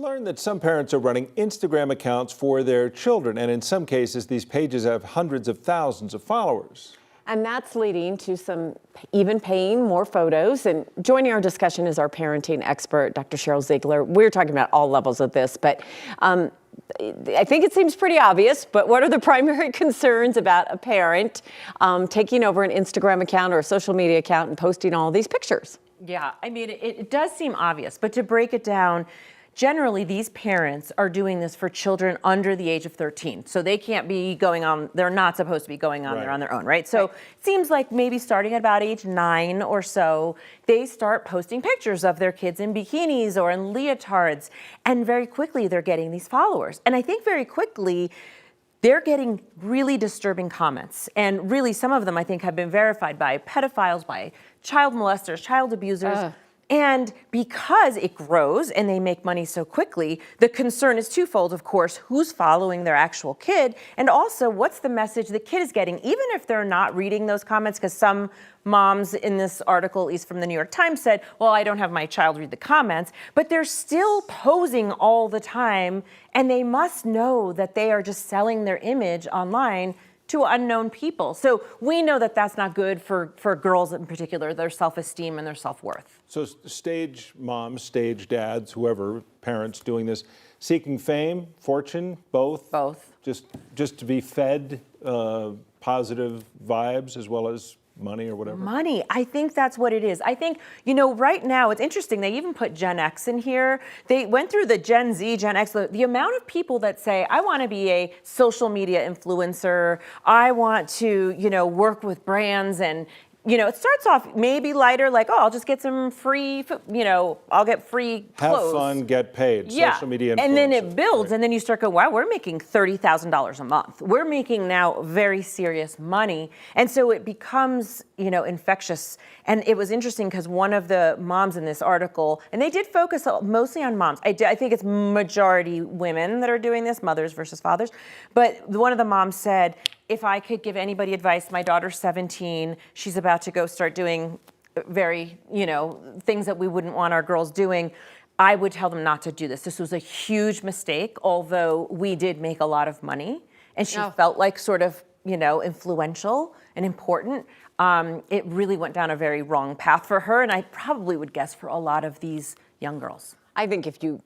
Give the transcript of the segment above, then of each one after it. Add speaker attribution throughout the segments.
Speaker 1: Learned that some parents are running Instagram accounts for their children, and in some cases, these pages have hundreds of thousands of followers.
Speaker 2: And that's leading to some even paying more photos. And joining our discussion is our parenting expert, Dr. Cheryl Ziegler. We're talking about all levels of this, but I think it seems pretty obvious, but what are the primary concerns about a parent taking over an Instagram account or a social media account and posting all these pictures?
Speaker 3: Yeah, I mean, it does seem obvious, but to break it down, generally, these parents are doing this for children under the age of 13. So they can't be going on, they're not supposed to be going on there on their own, right? So it seems like maybe starting at about age 9 or so, they start posting pictures of their kids in bikinis or in leotards. And very quickly, they're getting these followers. And I think very quickly, they're getting really disturbing comments. And really, some of them, I think, have been verified by pedophiles, by child molesters, child abusers. And because it grows and they make money so quickly, the concern is twofold, of course, who's following their actual kid, and also what's the message the kid is getting, even if they're not reading those comments, because some moms in this article, at least from the New York Times, said, well, I don't have my child read the comments, but they're still posing all the time, and they must know that they are just selling their image online to unknown people. So we know that that's not good for girls in particular, their self-esteem and their self-worth.
Speaker 1: So stage moms, stage dads, whoever, parents doing this, seeking fame, fortune, both?
Speaker 3: Both.
Speaker 1: Just to be fed positive vibes as well as money or whatever?
Speaker 3: Money. I think that's what it is. I think, you know, right now, it's interesting. They even put Gen X in here. They went through the Gen Z, Gen X, the amount of people that say, I want to be a social media influencer. I want to, you know, work with brands and, you know, it starts off maybe lighter, like, oh, I'll just get some free, you know, I'll get free clothes.
Speaker 1: Have fun, get paid.
Speaker 3: Yeah.
Speaker 1: Social media influencers.
Speaker 3: And then it builds, and then you start going, wow, we're making $30,000 a month. We're making now very serious money. And so it becomes, you know, infectious. And it was interesting because one of the moms in this article, and they did focus mostly on moms. I think it's majority women that are doing this, mothers versus fathers. But one of the moms said, if I could give anybody advice, my daughter's 17, she's about to go start doing very, you know, things that we wouldn't want our girls doing, I would tell them not to do this. This was a huge mistake, although we did make a lot of money. And she felt like sort of, you know, influential and important. It really went down a very wrong path for her, and I probably would guess for a lot of these young girls.
Speaker 2: I think if you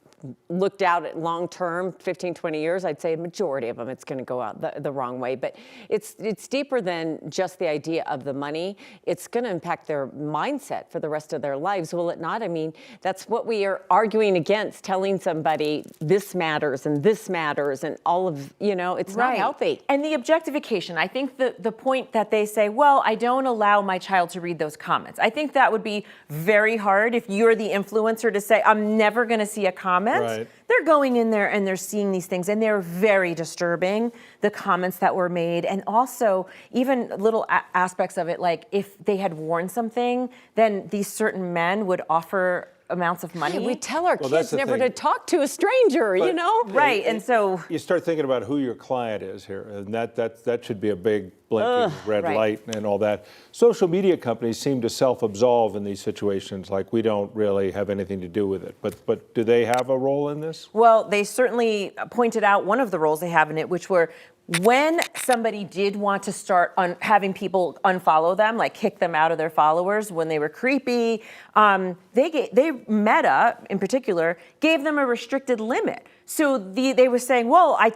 Speaker 2: looked out at long term, 15, 20 years, I'd say a majority of them, it's going to go out the wrong way. But it's deeper than just the idea of the money. It's going to impact their mindset for the rest of their lives, will it not? I mean, that's what we are arguing against, telling somebody this matters and all of, you know, it's not healthy.
Speaker 3: And the objectification, I think the point that they say, well, I don't allow my child to read those comments. I think that would be very hard if you're the influencer to say, I'm never going to see a comment.
Speaker 1: Right.
Speaker 3: They're going in there and they're seeing these things, and they're very disturbing, the comments that were made. And also even little aspects of it, like if they had worn something, then these certain men would offer amounts of money.
Speaker 2: Hey, we tell our kids never
Speaker 1: thing.
Speaker 2: to talk to a stranger, you know?
Speaker 3: Right, and so
Speaker 1: you start thinking about who your client is here, and that should be a big blinking red light and all that. Social media companies seem to self-absolve in these situations, like we don't really have anything to do with it. But do they have a role in this?
Speaker 3: Well, they certainly pointed out one of the roles they have in it, which were when somebody did want to start having people unfollow them, like kick them out of their followers when they were creepy, they Meta in particular gave them a restricted limit. So they were saying, well, I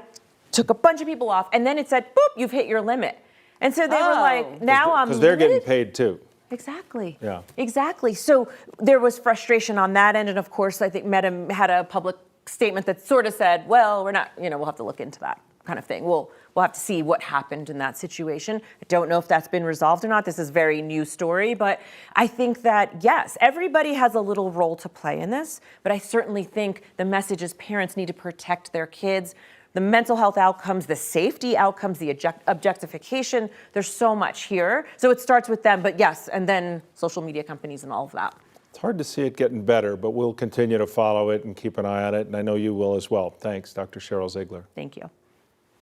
Speaker 3: took a bunch of people off, and then it said, boop, you've hit your limit. And so they were like, now I'm
Speaker 1: because they're getting paid too.
Speaker 3: Exactly.
Speaker 1: Yeah.
Speaker 3: Exactly. So there was frustration on that end, and of course, I think Meta had a public statement that sort of said, well, we're not, you know, we'll have to look into that kind of thing. We'll have to see what happened in that situation. I don't know if that's been resolved or not. This is a very new story, but I think that, yes, everybody has a little role to play in this, but I certainly think the message is parents need to protect their kids, the mental health outcomes, the safety outcomes, the objectification. There's so much here. So it starts with them, but yes, and then social media companies and all of that.
Speaker 1: It's hard to see it getting better, but we'll continue to follow it and keep an eye on it, and I know you will as well. Thanks, Dr. Cheryl Ziegler.
Speaker 3: Thank you.